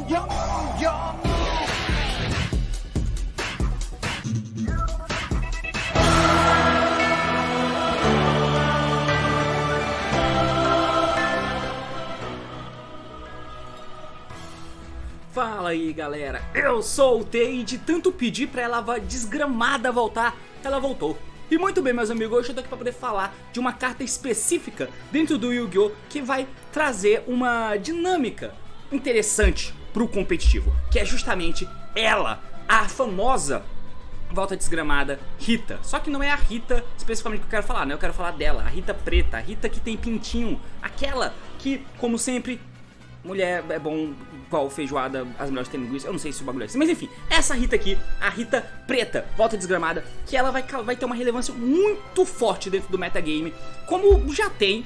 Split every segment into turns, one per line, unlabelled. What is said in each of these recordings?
yum, yum.
Fala aí galera, eu sou o T e de tanto pedir pra ela desgramada voltar, ela voltou. E muito bem meus amigos, hoje eu tô aqui pra poder falar de uma carta específica dentro do Yu-Gi-Oh! Que vai trazer uma dinâmica interessante pro competitivo, que é justamente ela, a famosa volta desgramada Rita. Só que não é a Rita especificamente que eu quero falar, né? Eu quero falar dela, a Rita preta, a Rita que tem pintinho, aquela que, como sempre, mulher é bom, qual feijoada, as melhores tem linguiça, eu não sei se o bagulho é assim. Mas enfim, essa Rita aqui, a Rita preta, volta desgramada, que ela vai ter uma relevância muito forte dentro do metagame, como já tem.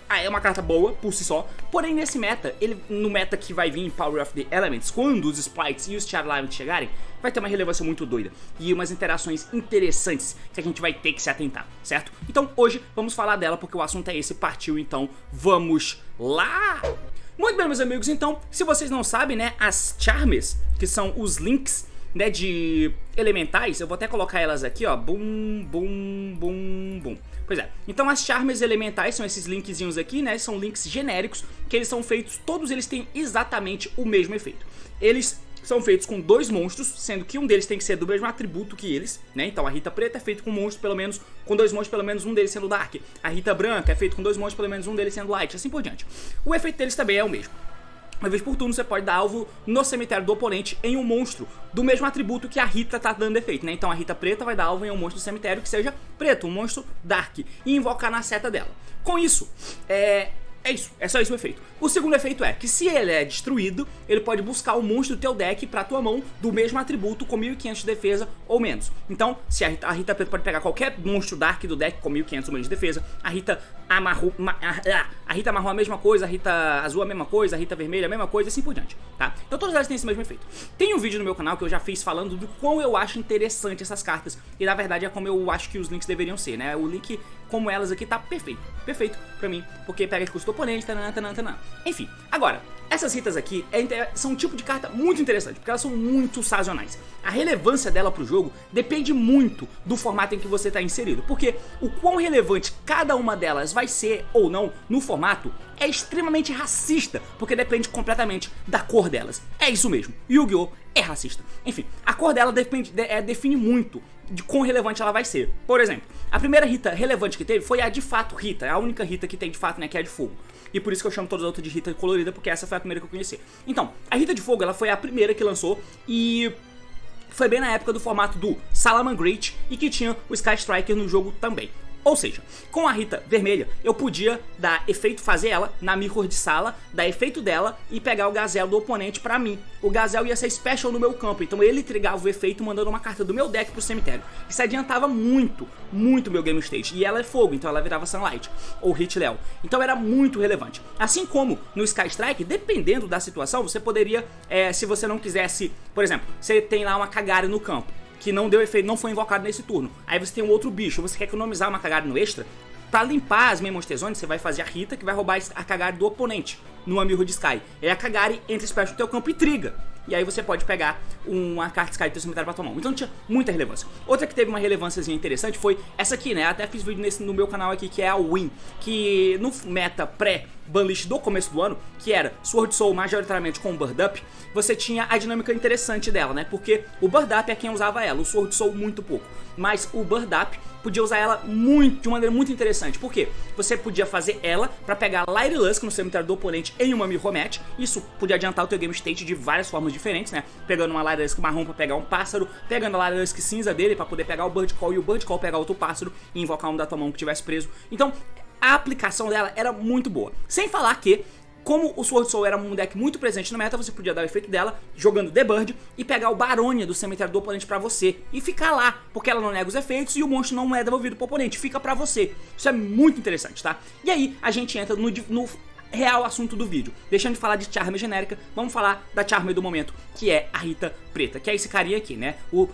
É uma carta boa por si só, porém nesse meta, no meta que vai vir em Power of the Elements, quando os Sprites e os Char Elements chegarem, vai ter uma relevância muito doida e umas interações interessantes que a gente vai ter que se atentar, certo? Então hoje vamos falar dela porque o assunto é esse, partiu, então vamos lá! Muito bem meus amigos, então, se vocês não sabem, né, as Charmers, que são os links, né, de elementais, eu vou até colocar elas aqui, ó, bum, bum, bum, bum. Pois é, então as Charmers elementais são esses linkzinhos aqui, né, são links genéricos, que eles são feitos, todos eles têm exatamente o mesmo efeito. Eles são feitos com dois monstros, sendo que um deles tem que ser do mesmo atributo que eles, né? Então a Rita preta é feita com monstros, pelo menos, com dois monstros, pelo menos um deles sendo Dark. A Rita branca é feita com dois monstros, pelo menos um deles sendo Light, assim por diante. O efeito deles também é o mesmo. Uma vez por turno você pode dar alvo no cemitério do oponente em um monstro do mesmo atributo que a Rita tá dando efeito, né? Então a Rita preta vai dar alvo em um monstro do cemitério que seja preto, um monstro Dark, e invocar na seta dela. Com isso, é só esse o efeito. O segundo efeito é que se ele é destruído, ele pode buscar o monstro do teu deck pra tua mão do mesmo atributo com 1500 de defesa ou menos. Então, se a Rita preta pode pegar qualquer monstro Dark do deck com 1500 ou menos de defesa, a Rita amarrou a mesma coisa, a Rita azul a mesma coisa, a Rita vermelha a mesma coisa e assim por diante, tá? Então todas elas têm esse mesmo efeito. Tem um vídeo no meu canal que eu já fiz falando do quão eu acho interessante essas cartas e na verdade é como eu acho que os links deveriam ser, né? O link como elas aqui tá perfeito pra mim, porque pega custo do oponente, tanã. Enfim, agora, essas Ritas aqui são um tipo de carta muito interessante, porque elas são muito sazonais. A relevância dela pro jogo depende muito do formato em que você está inserido, porque o quão relevante cada uma delas vai ser ou não no formato é extremamente racista, porque depende completamente da cor delas. É isso mesmo, Yu-Gi-Oh! É racista. Enfim, a cor dela define muito de quão relevante ela vai ser. Por exemplo, a primeira Rita relevante que teve foi a de fato Rita, a única Rita que tem de fato, né, que é a de fogo. E por isso que eu chamo todas as outras de Rita colorida, porque essa foi a primeira que eu conheci. Então, a Rita de fogo, ela foi a primeira que lançou e foi bem na época do formato do Salamangreat e que tinha o Sky Striker no jogo também. Ou seja, com a Rita vermelha, eu podia dar efeito, fazer ela na mirror de sala, dar efeito dela e pegar o Gazelle do oponente pra mim. O Gazelle ia ser special no meu campo, então ele trigava o efeito mandando uma carta do meu deck pro cemitério. Isso adiantava muito meu game state. E ela é fogo, então ela virava Sunlight ou Hit Leo. Então era muito relevante. Assim como no Sky Strike, dependendo da situação, você poderia, se você não quisesse, por exemplo, você tem lá uma Kagari no campo que não deu efeito, não foi invocado nesse turno. Aí você tem um outro bicho, você quer economizar uma Kagari no extra, pra limpar as Main Monster Zone, você vai fazer a Rita, que vai roubar a Kagari do oponente, numa Mirror de Sky. E aí a Kagari entra special no teu campo e triga. E aí você pode pegar uma carta Sky do teu cemitério pra tua mão. Então tinha muita relevância. Outra que teve uma relevânciazinha interessante foi essa aqui, né? Até fiz vídeo no meu canal aqui, que é a Win. Que no meta pré-banlist do começo do ano, que era Sword Soul majoritariamente com o Bird Up, você tinha a dinâmica interessante dela, né? Porque o Bird Up é quem usava ela, o Sword Soul muito pouco. Mas o Bird Up podia usar ela de uma maneira muito interessante. Por quê? Você podia fazer ela pra pegar Light Lusk no cemitério do oponente em uma Mirror Match. Isso podia adiantar o teu game state de várias formas diferentes, né? Pegando uma Light Lusk marrom pra pegar um pássaro, pegando a Light Lusk cinza dele pra poder pegar o Bird Call e o Bird Call pegar outro pássaro e invocar um da tua mão que tivesse preso. Então, a aplicação dela era muito boa. Sem falar que, como o Sword Soul era um deck muito presente no meta, você podia dar o efeito dela jogando The Bird e pegar o Baronia do cemitério do oponente pra você e ficar lá, porque ela não nega os efeitos e o monstro não é devolvido pro oponente, fica pra você. Isso é muito interessante, tá? E aí a gente entra no real assunto do vídeo. Deixando de falar de Charmer genérica, vamos falar da Charmer do momento, que é a Rita preta, que é esse carinha aqui, né? O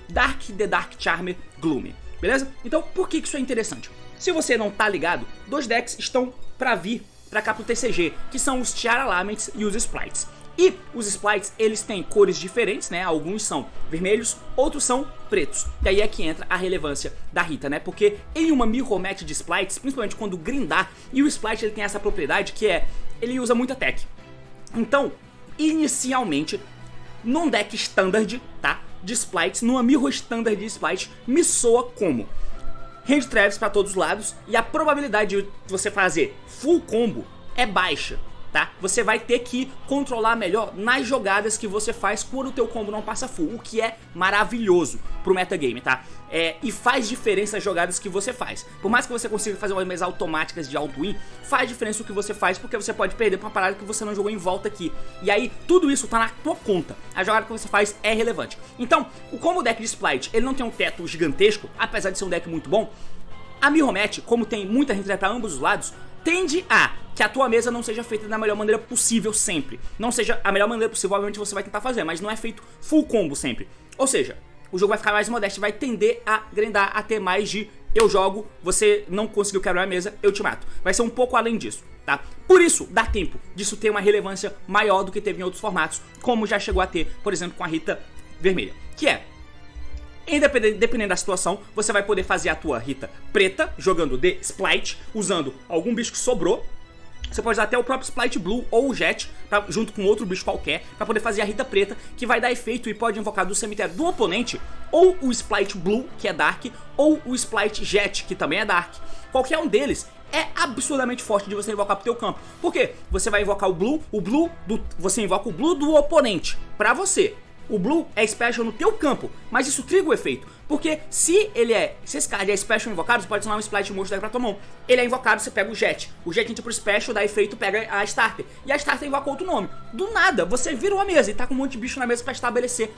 The Dark Charmer Gloomy, beleza? Então, por que isso é interessante? Se você não tá ligado, dois decks estão pra vir pra cá pro TCG, que são os Char Elements e os Sprites. E os sprites, eles têm cores diferentes, né? Alguns são vermelhos, outros são pretos. E aí é que entra a relevância da Rita, né? Porque em uma mirror match de sprites, principalmente quando grindar, e o sprite ele tem essa propriedade que é, ele usa muita tech. Então, inicialmente, num deck standard, tá? De sprites, numa mirror standard de sprites, me soa como range traps para todos os lados, e a probabilidade de você fazer full combo é baixa, tá? Você vai ter que controlar melhor nas jogadas que você faz quando o teu combo não passa full, o que é maravilhoso pro metagame, tá? E faz diferença as jogadas que você faz. Por mais que você consiga fazer umas mesas automáticas de auto-win, faz diferença o que você faz, porque você pode perder pra uma parada que você não jogou em volta aqui. E aí, tudo isso tá na tua conta. A jogada que você faz é relevante. Então, o combo deck de Splite, ele não tem um teto gigantesco, apesar de ser um deck muito bom. A mirror match, como tem muita gente pra ambos os lados, tende a que a tua mesa não seja feita da melhor maneira possível sempre. Não seja a melhor maneira possível, obviamente você vai tentar fazer, mas não é feito full combo sempre. Ou seja, o jogo vai ficar mais modesto e vai tender a grindar, a ter mais de eu jogo, você não conseguiu quebrar a mesa, eu te mato. Vai ser um pouco além disso, tá? Por isso, dá tempo disso ter uma relevância maior do que teve em outros formatos, como já chegou a ter, por exemplo, com a Rita vermelha. Que é, dependendo da situação, você vai poder fazer a tua Rita preta, jogando de Splite, usando algum bicho que sobrou. Você pode usar até o próprio Splite Blue ou o Jet, junto com outro bicho qualquer, para poder fazer a Rita preta, que vai dar efeito e pode invocar do cemitério do oponente, ou o Splite Blue, que é Dark, ou o Splite Jet, que também é Dark. Qualquer um deles é absurdamente forte de você invocar pro teu campo. Por quê? Você vai invocar você invoca o Blue do oponente pra você. O Blue é special no teu campo, mas isso triga o efeito. Porque se esse card é special invocado, você pode adicionar um Splite Monstro daí pra tua mão. Ele é invocado, você pega o Jet. O Jet entra pro special, dá efeito, pega a Starter. E a Starter invoca outro nome. Do nada, você virou a mesa e tá com um monte de bicho na mesa pra estabelecer,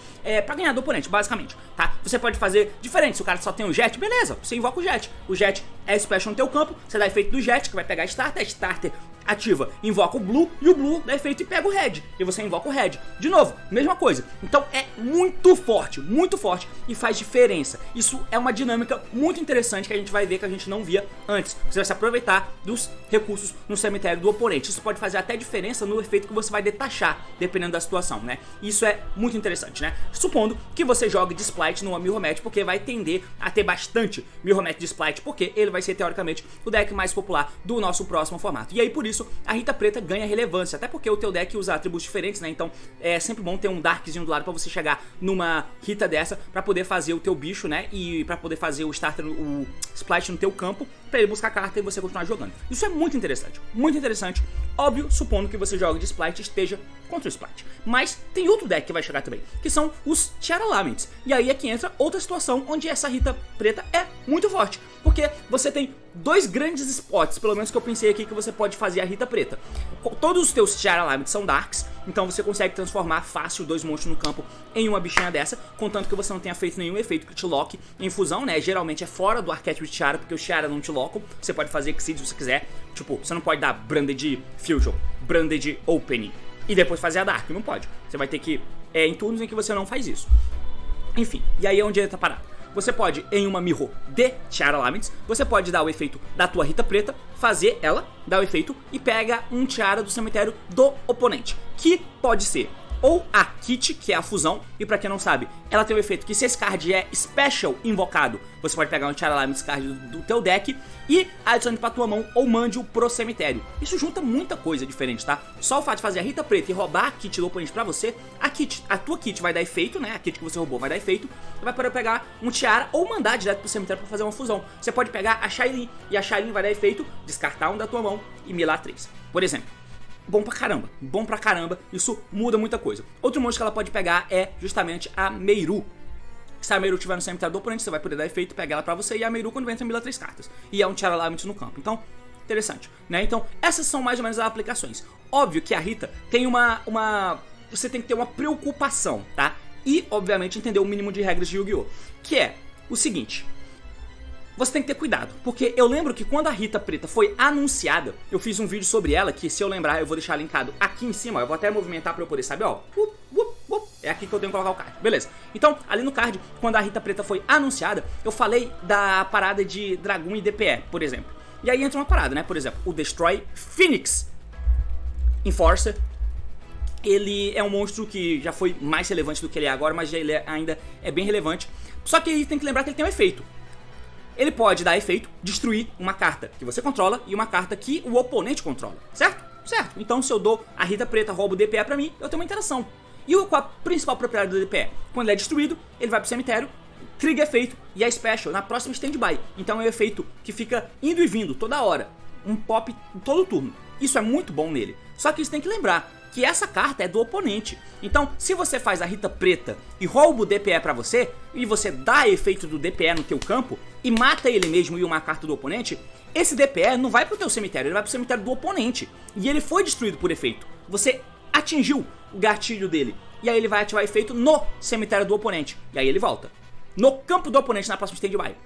pra ganhar do oponente, basicamente, tá? Você pode fazer diferente, se o cara só tem um Jet, beleza, você invoca o Jet. O Jet é special no teu campo, você dá efeito do Jet, que vai pegar a Starter ativa, invoca o Blue, e o Blue dá efeito e pega o Red, e você invoca o Red. De novo, mesma coisa. Então é muito forte, e faz diferença. Isso é uma dinâmica muito interessante que a gente vai ver que a gente não via antes. Você vai se aproveitar dos recursos no cemitério do oponente. Isso pode fazer até diferença no efeito que você vai detachar, dependendo da situação, né? Isso é muito interessante, né? Supondo que você jogue de Splite numa mirror match, porque vai tender a ter bastante mirror match de Splite, porque ele vai ser, teoricamente, o deck mais popular do nosso próximo formato. E aí, por isso, a Rita preta ganha relevância, até porque o teu deck usa atributos diferentes, né? Então é sempre bom ter um Darkzinho do lado pra você chegar numa Rita dessa, pra poder fazer o teu bicho, né? E pra poder fazer o Starter, o Splite no teu campo, pra ele buscar carta e você continuar jogando. Isso é muito interessante, óbvio, supondo que você jogue de Splite e esteja contra o Splite. Mas tem outro deck que vai chegar também, que são os Tiara Laments. E aí é que entra outra situação onde essa Rita preta é muito forte, porque você tem dois grandes spots, pelo menos que eu pensei aqui, que você pode fazer a Rita preta. Todos os teus Tiara Laments são Darks, então você consegue transformar fácil dois monstros no campo em uma bichinha dessa, contanto que você não tenha feito nenhum efeito que te lock em fusão, né? Geralmente é fora do arquétipo de Tiara, porque os Tiara não te locam. Você pode fazer Exceed se você quiser. Tipo, você não pode dar Branded Fusion, Branded Opening e depois fazer a Dark, não pode. Você vai ter que, em turnos em que você não faz isso. Enfim, e aí é onde entra a parada. Você pode, em uma mirror de Tiara Laments, você pode dar o efeito da tua Rita preta, fazer ela, dar o efeito e pega um Tiara do cemitério do oponente, que pode ser ou a Kit, que é a fusão, e pra quem não sabe, ela tem o efeito que se esse card é special invocado, você pode pegar um Tiara Laments card do teu deck e adicione pra tua mão ou mande-o pro cemitério. Isso junta muita coisa diferente, tá? Só o fato de fazer a Rita preta e roubar a Kit do oponente pra você, a tua Kit vai dar efeito, né? A Kit que você roubou vai dar efeito, você vai poder pegar um Tiara ou mandar direto pro cemitério pra fazer uma fusão. Você pode pegar a Shailin, e a Shailin vai dar efeito, descartar um da tua mão e milar 3, por exemplo. Bom pra caramba, isso muda muita coisa. Outro monstro que ela pode pegar é justamente a Meiru. Se a Meiru estiver no cemitério do oponente, você vai poder dar efeito, pegar ela pra você, e a Meiru quando entra mila 3 cartas. E é um Tiara Laments no campo, então, interessante, né? Então, essas são mais ou menos as aplicações. Óbvio que a Rita tem você tem que ter uma preocupação, tá? E, obviamente, entender o mínimo de regras de Yu-Gi-Oh! Que é o seguinte: você tem que ter cuidado, porque eu lembro que quando a Rita preta foi anunciada, eu fiz um vídeo sobre ela, que se eu lembrar eu vou deixar linkado aqui em cima, eu vou até movimentar pra eu poder saber, ó, é aqui que eu tenho que colocar o card, beleza. Então, ali no card, quando a Rita preta foi anunciada, eu falei da parada de Dragoon e DPE, por exemplo. E aí entra uma parada, né, por exemplo, o Destroy Phoenix Enforcer, ele é um monstro que já foi mais relevante do que ele é agora, mas ele ainda é bem relevante. Só que aí tem que lembrar que ele tem um efeito. Ele pode dar efeito, destruir uma carta que você controla e uma carta que o oponente controla, certo? Certo. Então se eu dou a Rita Preta, roubo o DPE pra mim, eu tenho uma interação. E qual a principal propriedade do DPE? Quando ele é destruído, ele vai pro cemitério, trigger efeito e é special na próxima standby. Então é um efeito que fica indo e vindo toda hora. Um pop todo turno. Isso é muito bom nele. Só que você tem que lembrar que essa carta é do oponente. Então, se você faz a Rita Preta e rouba o DPE pra você, e você dá efeito do DPE no teu campo, e mata ele mesmo e uma carta do oponente, esse DPE não vai pro teu cemitério, ele vai pro cemitério do oponente. E ele foi destruído por efeito. Você atingiu o gatilho dele. E aí ele vai ativar efeito no cemitério do oponente. E aí ele volta. No campo do oponente na próxima standby.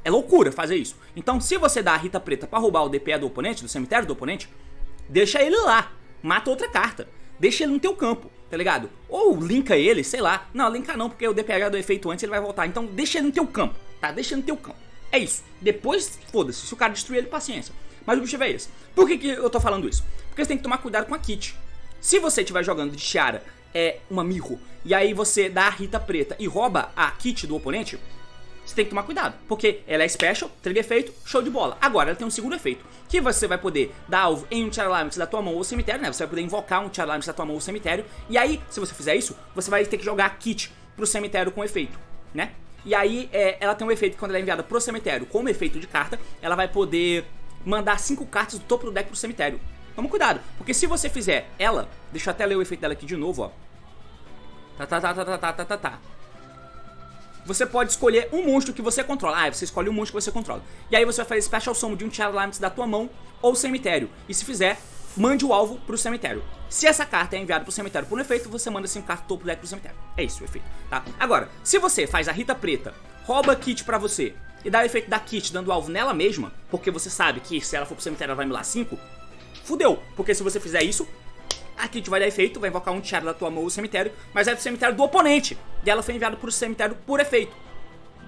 É loucura fazer isso. Então, se você dá a Rita Preta pra roubar o DPE do oponente, do cemitério do oponente, deixa ele lá. Mata outra carta. Deixa ele no teu campo, tá ligado? Ou linka ele, sei lá. Não, linka não, porque o DPE já deu efeito antes, ele vai voltar. Então deixa ele no teu campo, tá? Deixa ele no teu campo. É isso. Depois, foda-se. Se o cara destruir ele, paciência. Mas o bicho é esse. Por que eu tô falando isso? Porque você tem que tomar cuidado com a kit. Se você estiver jogando de Tiara, uma Mirror, e aí você dá a Rita Preta e rouba a kit do oponente, você tem que tomar cuidado, porque ela é special, trigger efeito, show de bola. Agora ela tem um segundo efeito, que você vai poder dar alvo em um Charlamix da tua mão ou cemitério, né? Você vai poder invocar um Charlamix da tua mão ou cemitério, e aí, se você fizer isso, você vai ter que jogar a kit pro cemitério com efeito, né? E aí ela tem um efeito que quando ela é enviada pro cemitério como efeito de carta, ela vai poder mandar 5 cartas do topo do deck pro cemitério. Toma cuidado, porque se você fizer ela, deixa eu até ler o efeito dela aqui de novo, ó. Você pode escolher um monstro que você controla. Você escolhe um monstro que você controla. E aí você vai fazer Special Summon de um Charlamix da tua mão ou cemitério. E se fizer, mande o alvo pro cemitério. Se essa carta é enviada pro cemitério por um efeito, você manda 5 cartas topo do deck pro cemitério. É isso o efeito, tá? Agora, se você faz a Rita Preta, rouba a kit pra você e dá o efeito da kit dando alvo nela mesma, porque você sabe que se ela for pro cemitério ela vai milar 5, fudeu. Porque se você fizer isso, a kit vai dar efeito, vai invocar um Tiara da tua mão ou cemitério, mas é pro cemitério do oponente. E ela foi enviada pro cemitério por efeito.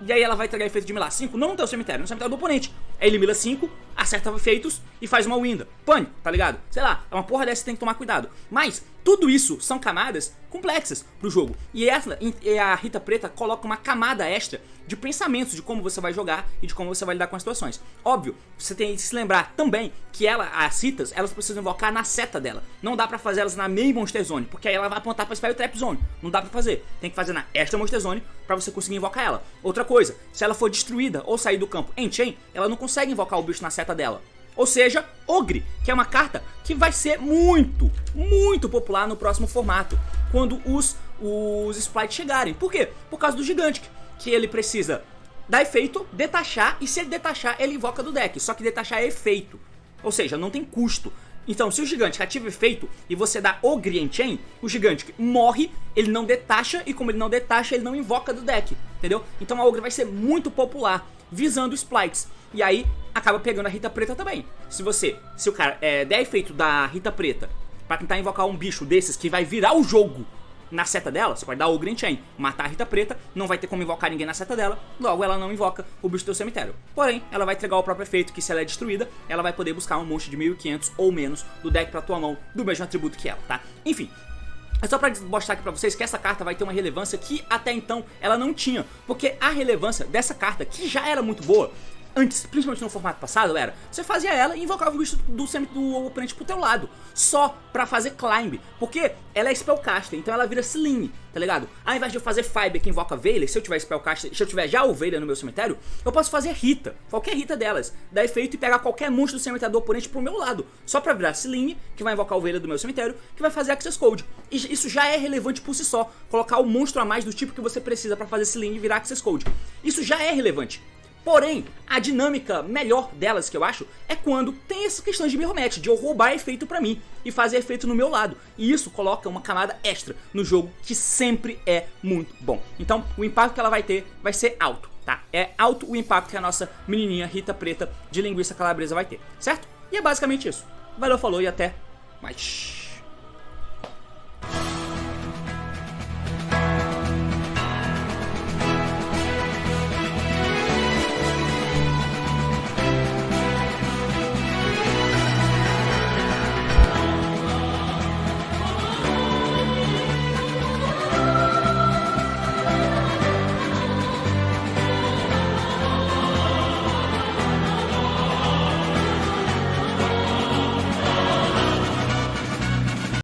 E aí ela vai entregar efeito de milar 5, não no teu cemitério, no cemitério do oponente. Aí ele mila 5, acerta efeitos e faz uma winda. Pânico, tá ligado? Sei lá, é uma porra dessa que você tem que tomar cuidado. Mas tudo isso são camadas complexas pro jogo. E a Rita Preta coloca uma camada extra de pensamentos de como você vai jogar e de como você vai lidar com as situações. Óbvio, você tem que se lembrar também que as citas, elas precisam invocar na seta dela. Não dá pra fazer elas na main Monster Zone, porque aí ela vai apontar pra Spell Trap Zone. Não dá pra fazer. Tem que fazer na extra Monster Zone pra você conseguir invocar ela. Outra coisa, se ela for destruída ou sair do campo em Chain, ela não consegue invocar o bicho na seta dela. Ou seja, Ogre, que é uma carta que vai ser muito, muito popular no próximo formato, quando os sprites chegarem. Por quê? Por causa do Gigantic, que ele precisa dar efeito, detachar, e se ele detachar, ele invoca do deck. Só que detachar é efeito, ou seja, não tem custo. Então, se o Gigantic ativa efeito e você dá Ogre em Chain, o Gigantic morre, ele não detacha, e como ele não detacha, ele não invoca do deck, entendeu? Então a Ogre vai ser muito popular, visando sprites. E aí, acaba pegando a Rita Preta também. Se o cara der efeito da Rita Preta pra tentar invocar um bicho desses que vai virar o jogo na seta dela, você pode dar Ogre em Chain, matar a Rita Preta, não vai ter como invocar ninguém na seta dela, logo ela não invoca o bicho do teu cemitério. Porém, ela vai entregar o próprio efeito, que se ela é destruída, ela vai poder buscar um monstro de 1500 ou menos do deck pra tua mão, do mesmo atributo que ela, tá? Enfim, é só pra mostrar aqui pra vocês que essa carta vai ter uma relevância que até então ela não tinha, porque a relevância dessa carta, que já era muito boa, antes, principalmente no formato passado, era você fazia ela e invocava o bicho do oponente pro teu lado, só pra fazer climb, porque ela é spellcaster, então ela vira Celine, tá ligado? Ao invés de eu fazer Fiber que invoca Veiler, se eu tiver spellcaster, se eu tiver já o Veiler no meu cemitério, eu posso fazer Rita, qualquer Rita delas, dar efeito e pegar qualquer monstro do cemitério do oponente pro meu lado, só pra virar Celine, que vai invocar o Veiler do meu cemitério, que vai fazer Access Code. E isso já é relevante por si só, colocar o monstro a mais do tipo que você precisa pra fazer Celine e virar Access Code. Isso já é relevante. Porém, a dinâmica melhor delas, que eu acho, é quando tem essa questão de mirror match, de eu roubar efeito pra mim e fazer efeito no meu lado. E isso coloca uma camada extra no jogo que sempre é muito bom. Então, o impacto que ela vai ter vai ser alto, tá? É alto o impacto que a nossa menininha Rita Preta de linguiça calabresa vai ter, certo? E é basicamente isso. Valeu, falou e até mais.